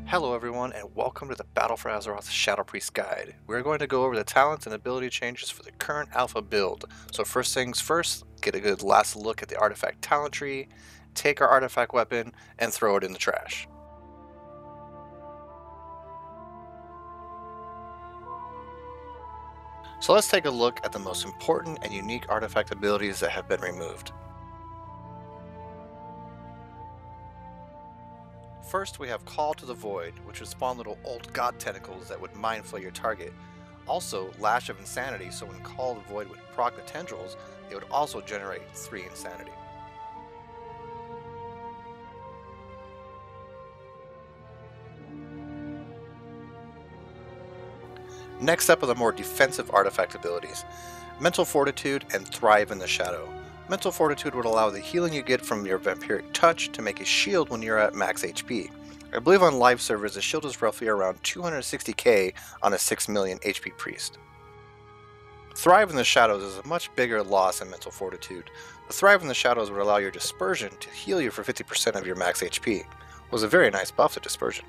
Hello everyone, and welcome to the Battle for Azeroth Shadow Priest guide. We're going to go over the talents and ability changes for the current alpha build. So first things first, get a good last look at the Artifact Talent Tree, take our artifact weapon, and throw it in the trash. So let's take a look at the most important and unique artifact abilities that have been removed. First, we have Call to the Void, which would spawn little old god tentacles that would mind flay your target. Also, Lash of Insanity, so when Call to the Void would proc the tendrils, it would also generate 3 insanity. Next up are the more defensive artifact abilities, Mental Fortitude and Thrive in the Shadow. Mental Fortitude would allow the healing you get from your Vampiric Touch to make a shield when you're at max HP. I believe on live servers the shield is roughly around 260k on a 6 million HP priest. Thrive in the Shadows is a much bigger loss than Mental Fortitude. The Thrive in the Shadows would allow your Dispersion to heal you for 50% of your max HP. It was a very nice buff to Dispersion.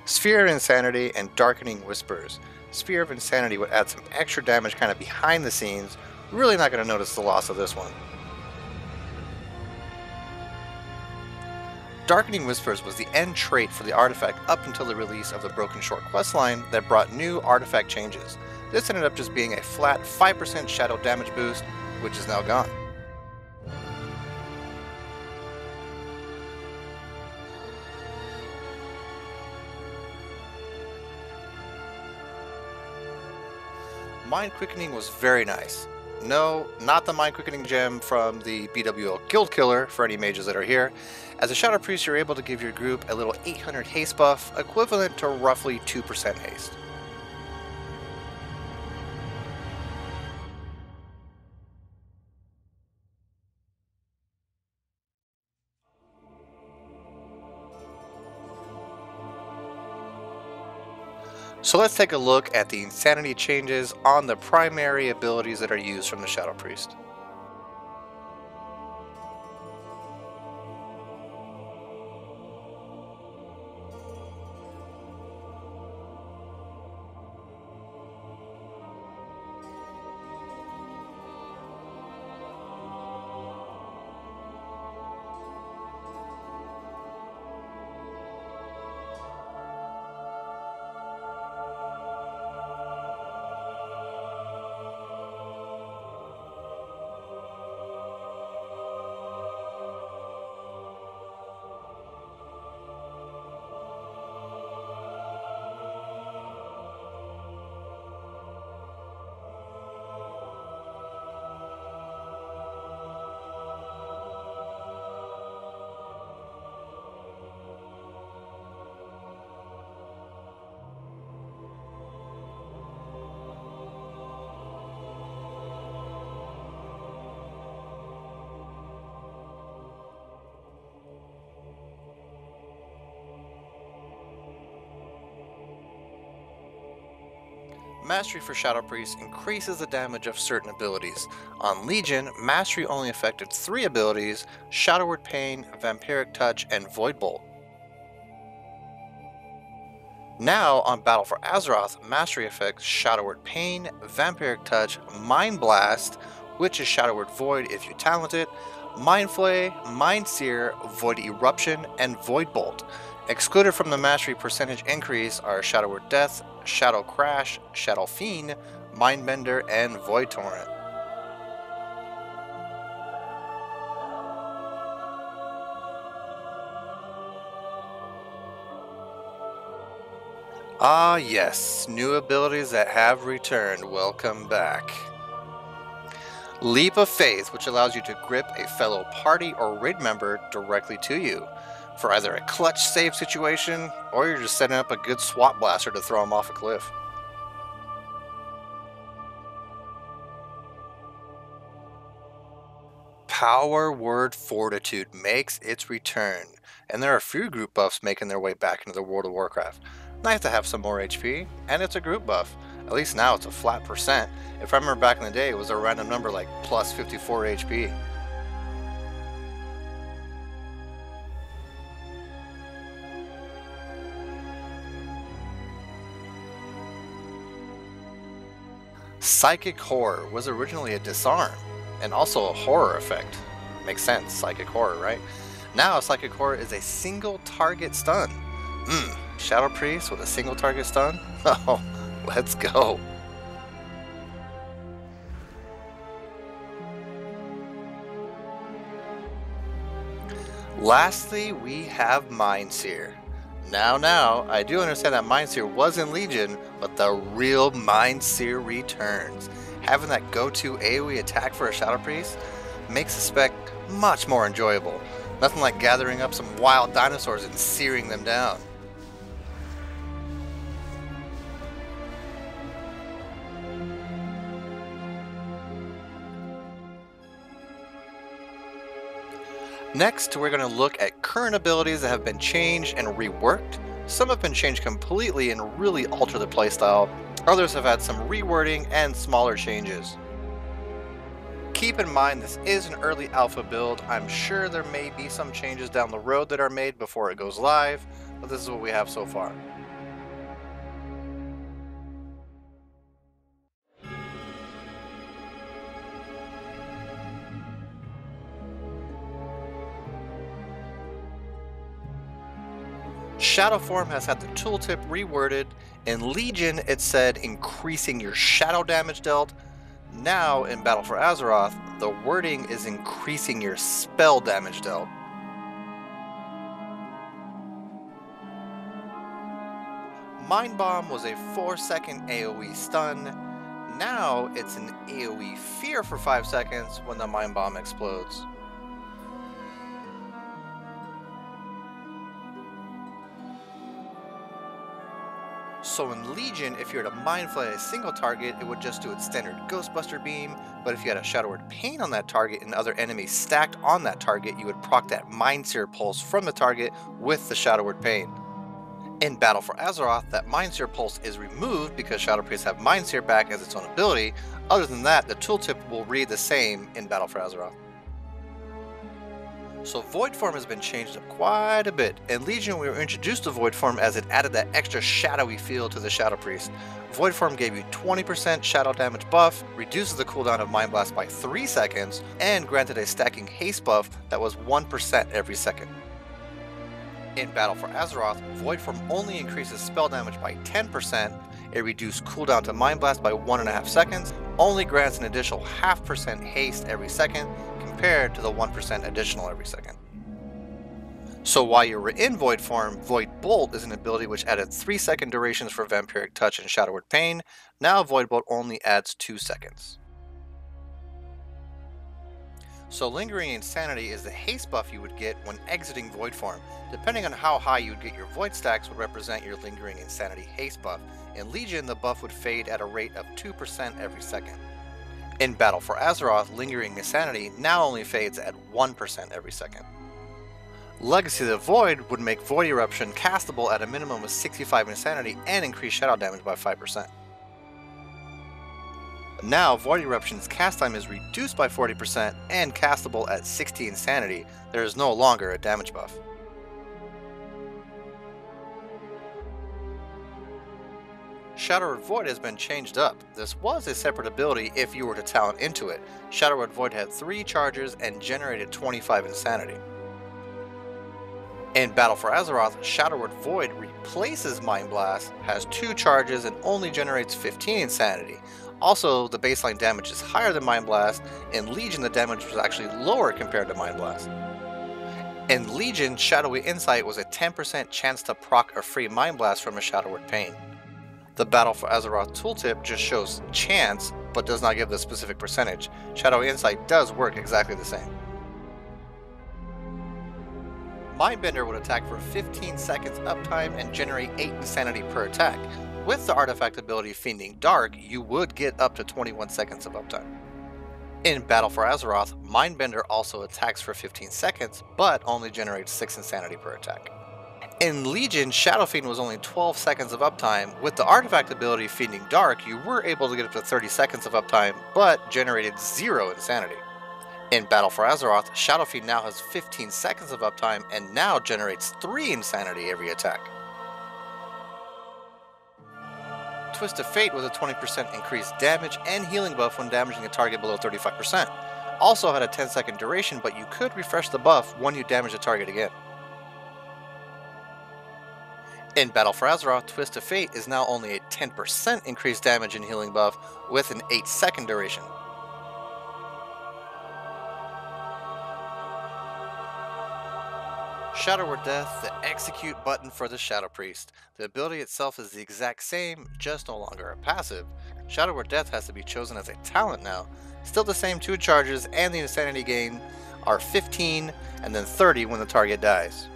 Sphere of Insanity and Darkening Whispers. Sphere of Insanity would add some extra damage kind of behind the scenes. Really not going to notice the loss of this one. Darkening Whispers was the end trait for the artifact up until the release of the Broken Shore questline that brought new artifact changes. This ended up just being a flat 5% shadow damage boost, which is now gone. Mind Quickening was very nice. No, not the Mind Quickening gem from the BWL Guild Killer for any mages that are here. As a Shadow Priest, you're able to give your group a little 800 haste buff, equivalent to roughly 2% haste. So let's take a look at the insanity changes on the primary abilities that are used from the Shadow Priest. Mastery for Shadow Priest increases the damage of certain abilities. On Legion, Mastery only affected 3 abilities, Shadowward Pain, Vampiric Touch, and Void Bolt. Now, on Battle for Azeroth, Mastery affects Shadowward Pain, Vampiric Touch, Mind Blast, which is Shadowward Void if you talent it, Mind Flay, Mind Sear, Void Eruption, and Void Bolt. Excluded from the Mastery percentage increase are Shadowward Death, Shadow Crash, Shadow Fiend, Mindbender, and Void Torrent. Ah yes, new abilities that have returned. Welcome back. Leap of Faith, which allows you to grip a fellow party or raid member directly to you, for either a clutch save situation, or you're just setting up a good swap blaster to throw him off a cliff. Power Word Fortitude makes its return, and there are a few group buffs making their way back into the World of Warcraft. Nice to have some more HP, and it's a group buff. At least now it's a flat percent. If I remember back in the day, it was a random number like plus 54 HP. Psychic Horror was originally a disarm and also a horror effect. Makes sense, Psychic Horror, right? Now Psychic Horror is a single target stun. Shadow Priest with a single target stun? Oh, let's go. Lastly, we have Mind Sear. Now, I do understand that Mind Sear was in Legion, but the real Mind Sear returns. Having that go-to AoE attack for a Shadow Priest makes the spec much more enjoyable. Nothing like gathering up some wild dinosaurs and searing them down. Next, we're going to look at current abilities that have been changed and reworked. Some have been changed completely and really alter the playstyle. Others have had some rewording and smaller changes. Keep in mind this is an early alpha build. I'm sure there may be some changes down the road that are made before it goes live, but this is what we have so far. Shadow Form has had the tooltip reworded. In Legion, it said increasing your shadow damage dealt. Now, in Battle for Azeroth, the wording is increasing your spell damage dealt. Mind Bomb was a 4-second AoE stun. Now, it's an AoE fear for 5 seconds when the Mind Bomb explodes. So in Legion, if you were to Mind Flay a single target, it would just do its standard Ghostbuster beam, but if you had a Shadow Word Pain on that target and other enemies stacked on that target, you would proc that Mind Sear pulse from the target with the Shadow Word Pain. In Battle for Azeroth, that Mind Sear pulse is removed because Shadow Priests have Mind Sear back as its own ability. Other than that, the tooltip will read the same in Battle for Azeroth. So Voidform has been changed up quite a bit. In Legion, we were introduced to Voidform as it added that extra shadowy feel to the Shadow Priest. Voidform gave you 20% shadow damage buff, reduces the cooldown of Mind Blast by 3 seconds, and granted a stacking haste buff that was 1% every second. In Battle for Azeroth, Voidform only increases spell damage by 10%, it reduced cooldown to Mind Blast by 1.5 seconds, only grants an additional 0.5% haste every second, compared to the 1% additional every second. So while you were in Void form, Void Bolt is an ability which added 3-second durations for Vampiric Touch and Shadow Word Pain. Now Void Bolt only adds 2 seconds. So Lingering Insanity is the haste buff you would get when exiting Void form. Depending on how high you would get your Void stacks would represent your Lingering Insanity haste buff. In Legion, the buff would fade at a rate of 2% every second. In Battle for Azeroth, Lingering Insanity now only fades at 1% every second. Legacy of the Void would make Void Eruption castable at a minimum of 65 Insanity and increase shadow damage by 5%. Now, Void Eruption's cast time is reduced by 40% and castable at 60 Insanity. There is no longer a damage buff. Shadow Word Void has been changed up. This was a separate ability if you were to talent into it. Shadow Word Void had 3 charges and generated 25 Insanity. In Battle for Azeroth, Shadow Word Void replaces Mind Blast, has 2 charges and only generates 15 Insanity. Also, the baseline damage is higher than Mind Blast. In Legion, the damage was actually lower compared to Mind Blast. In Legion, Shadowy Insight was a 10% chance to proc a free Mind Blast from a Shadow Word Pain. The Battle for Azeroth tooltip just shows chance, but does not give the specific percentage. Shadowy Insight does work exactly the same. Mindbender would attack for 15 seconds uptime and generate 8 Insanity per attack. With the artifact ability Fiending Dark, you would get up to 21 seconds of uptime. In Battle for Azeroth, Mindbender also attacks for 15 seconds, but only generates 6 Insanity per attack. In Legion, Shadow Fiend was only 12 seconds of uptime. With the artifact ability Fiending Dark, you were able to get up to 30 seconds of uptime, but generated 0 insanity. In Battle for Azeroth, Shadow Fiend now has 15 seconds of uptime and now generates 3 insanity every attack. Twist of Fate was a 20% increased damage and healing buff when damaging a target below 35%. Also had a 10-second duration, but you could refresh the buff when you damage the target again. In Battle for Azeroth, Twist of Fate is now only a 10% increased damage and healing buff with an 8-second duration. Shadow Word Death, the execute button for the Shadow Priest. The ability itself is the exact same, just no longer a passive. Shadow Word Death has to be chosen as a talent now. Still the same 2 charges, and the insanity gain are 15 and then 30 when the target dies.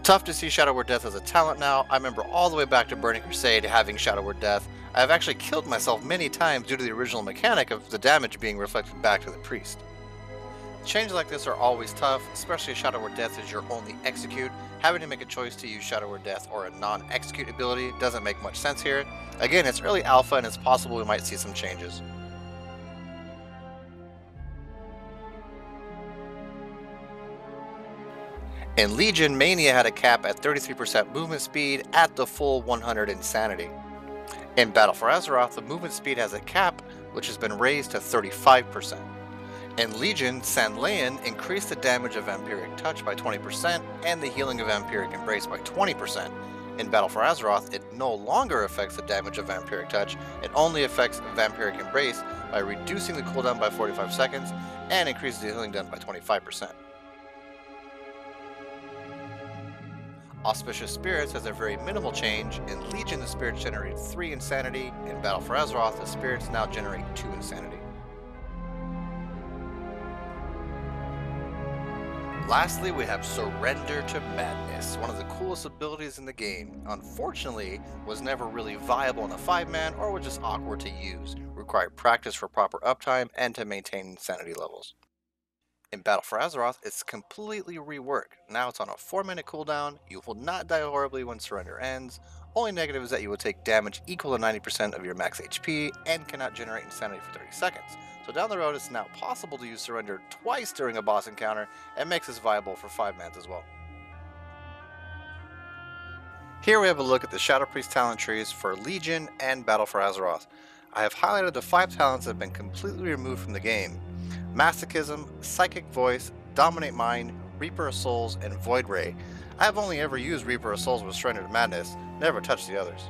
Tough to see Shadow Word Death as a talent now. I remember all the way back to Burning Crusade having Shadow Word Death. I have actually killed myself many times due to the original mechanic of the damage being reflected back to the priest. Changes like this are always tough, especially if Shadow Word Death is your only execute. Having to make a choice to use Shadow Word Death or a non-execute ability doesn't make much sense here. Again, it's early alpha and it's possible we might see some changes. In Legion, Mania had a cap at 33% movement speed at the full 100 insanity. In Battle for Azeroth, the movement speed has a cap which has been raised to 35%. In Legion, Sanlean increased the damage of Vampiric Touch by 20% and the healing of Vampiric Embrace by 20%. In Battle for Azeroth, it no longer affects the damage of Vampiric Touch, it only affects Vampiric Embrace by reducing the cooldown by 45 seconds and increases the healing done by 25%. Auspicious Spirits has a very minimal change. In Legion, the spirits generated 3 insanity. In Battle for Azeroth, the spirits now generate 2 insanity. Lastly, we have Surrender to Madness, one of the coolest abilities in the game. Unfortunately, was never really viable in a 5-man or was just awkward to use, required practice for proper uptime and to maintain insanity levels. In Battle for Azeroth, it's completely reworked. Now it's on a 4-minute cooldown, you will not die horribly when Surrender ends. Only negative is that you will take damage equal to 90% of your max HP and cannot generate insanity for 30 seconds. So down the road, it's now possible to use Surrender twice during a boss encounter and makes this viable for 5-mans as well. Here we have a look at the Shadow Priest talent trees for Legion and Battle for Azeroth. I have highlighted the 5 talents that have been completely removed from the game: Masochism, Psychic Voice, Dominate Mind, Reaper of Souls, and Void Ray. I have only ever used Reaper of Souls with Surrender to Madness, never touched the others.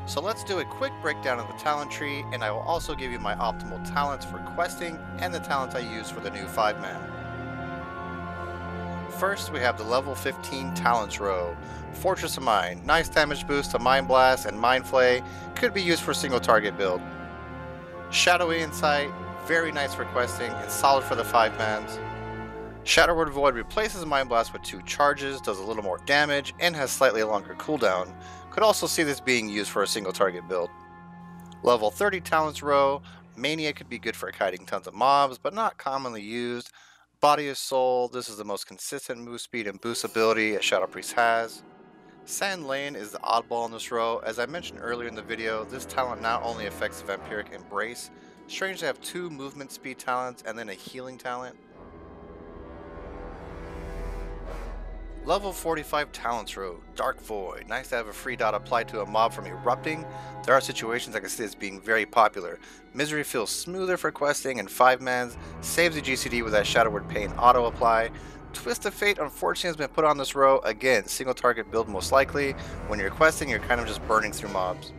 So let's do a quick breakdown of the talent tree, and I will also give you my optimal talents for questing and the talents I use for the new 5-man. First, we have the level 15 talents row. Fortress of Mind, nice damage boost to Mind Blast and Mind Flay, could be used for a single target build. Shadowy Insight, very nice for questing and solid for the 5-mans. Shadow Word Void replaces Mind Blast with 2 charges, does a little more damage, and has slightly longer cooldown. Could also see this being used for a single target build. Level 30 Talents row, Mania could be good for kiting tons of mobs, but not commonly used. Body of Soul, this is the most consistent move speed and boost ability a Shadow Priest has. Sanlean is the oddball in this row. As I mentioned earlier in the video, this talent not only affects Vampiric Embrace. Strange to have 2 movement speed talents and then a healing talent. Level 45 Talents row, Dark Void. Nice to have a free dot applied to a mob from erupting. There are situations I can see this being very popular. Misery feels smoother for questing, and 5-mans saves the GCD with that Shadow Word Pain auto apply. Twist of Fate unfortunately has been put on this row. Again, single target build most likely. When you're questing, you're kind of just burning through mobs.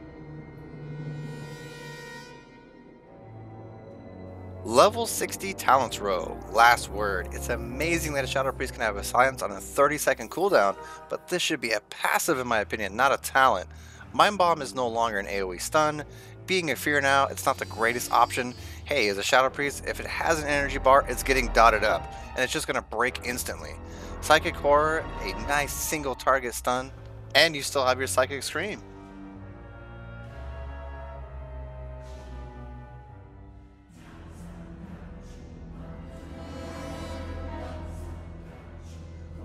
Level 60 Talents row, Last Word. It's amazing that a Shadow Priest can have a silence on a 30-second cooldown, but this should be a passive in my opinion, not a talent. Mind Bomb is no longer an AoE stun. Being a fear now, it's not the greatest option. Hey, as a Shadow Priest, if it has an energy bar, it's getting dotted up, and it's just going to break instantly. Psychic Horror, a nice single target stun, and you still have your Psychic Scream.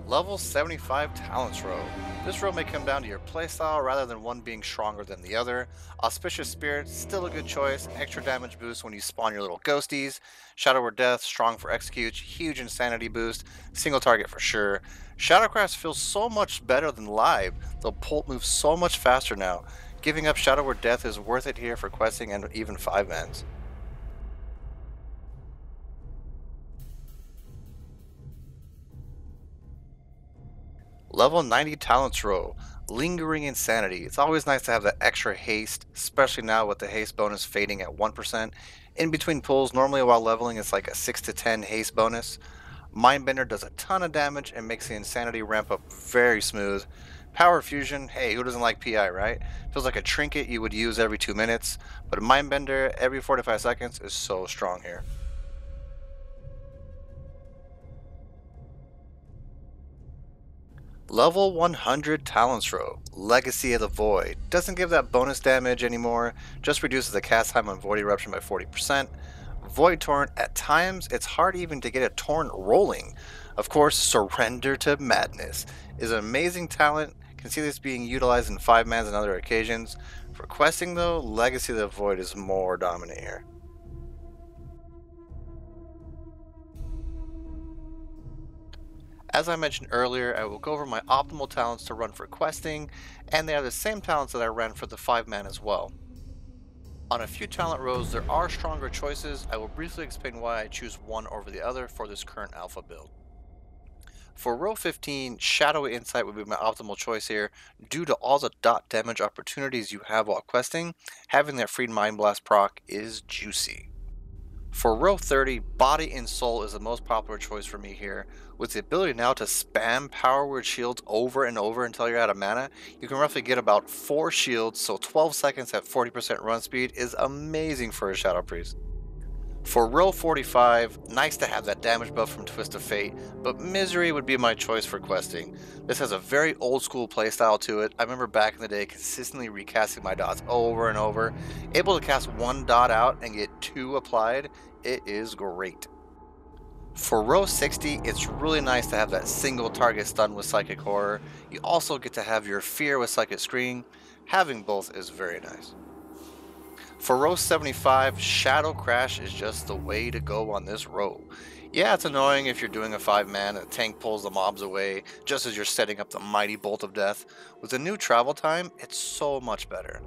Level 75 Talents Row. This row may come down to your playstyle rather than one being stronger than the other. Auspicious Spirit, still a good choice, extra damage boost when you spawn your little ghosties. Shadow or Death, strong for execute, huge insanity boost, single target for sure. Shadowcraft feels so much better than live, the Bolt moves so much faster now. Giving up Shadow or Death is worth it here for questing and even 5-mans. Level 90 Talents Row. Lingering Insanity. It's always nice to have that extra haste, especially now with the haste bonus fading at 1%. In between pulls, normally while leveling it's like a 6 to 10 haste bonus. Mindbender does a ton of damage and makes the Insanity ramp up very smooth. Power Fusion, hey, who doesn't like PI, right? Feels like a trinket you would use every 2 minutes, but a Mindbender every 45 seconds is so strong here. Level 100 Talents Row, Legacy of the Void. Doesn't give that bonus damage anymore, just reduces the cast time on Void Eruption by 40%. Void Torrent, at times, it's hard even to get a Torrent rolling. Of course, Surrender to Madness is an amazing talent, can see this being utilized in 5-mans and other occasions. For questing though, Legacy of the Void is more dominant here. As I mentioned earlier, I will go over my optimal talents to run for questing, and they are the same talents that I ran for the 5-man as well. On a few talent rows, there are stronger choices. I will briefly explain why I choose one over the other for this current alpha build. For row 15, Shadowy Insight would be my optimal choice here. Due to all the dot damage opportunities you have while questing, having that Freed Mind Blast proc is juicy. For row 30, Body and Soul is the most popular choice for me here. With the ability now to spam Power Word shields over and over until you're out of mana, you can roughly get about 4 shields, so 12 seconds at 40% run speed is amazing for a Shadow Priest. For row 45, nice to have that damage buff from Twist of Fate, but Misery would be my choice for questing. This has a very old school playstyle to it. I remember back in the day consistently recasting my dots over and over. Able to cast 1 dot out and get 2 applied, it is great. For row 60, it's really nice to have that single target stun with Psychic Horror. You also get to have your Fear with Psychic Screen. Having both is very nice. For row 75, Shadow Crash is just the way to go on this row. Yeah, it's annoying if you're doing a 5-man and the tank pulls the mobs away just as you're setting up the mighty Bolt of Death. With the new travel time, it's so much better.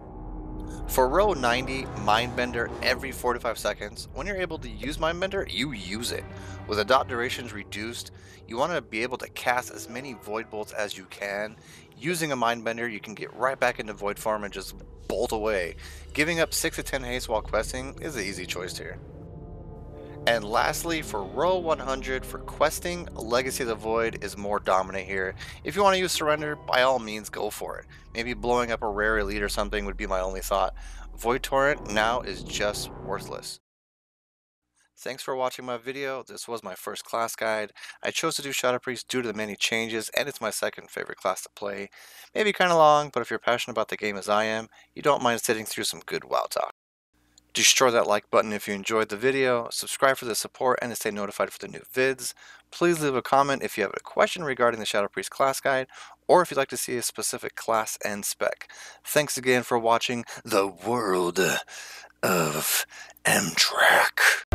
For row 90, Mindbender every 45 seconds. When you're able to use Mindbender, you use it. With the dot durations reduced, you want to be able to cast as many Void Bolts as you can. Using a Mindbender, you can get right back into Voidform and just bolt away. Giving up 6 to 10 haste while questing is an easy choice here. And lastly, for row 100, for questing, Legacy of the Void is more dominant here. If you want to use Surrender, by all means go for it. Maybe blowing up a rare elite or something would be my only thought. Void Torrent now is just worthless. Thanks for watching my video. This was my first class guide. I chose to do Shadow Priest due to the many changes, and it's my second favorite class to play. Maybe kind of long, but if you're passionate about the game as I am, you don't mind sitting through some good WoW talk. Destroy that like button if you enjoyed the video, subscribe for the support and to stay notified for the new vids. Please leave a comment if you have a question regarding the Shadow Priest class guide, or if you'd like to see a specific class and spec. Thanks again for watching the World of Amtrak.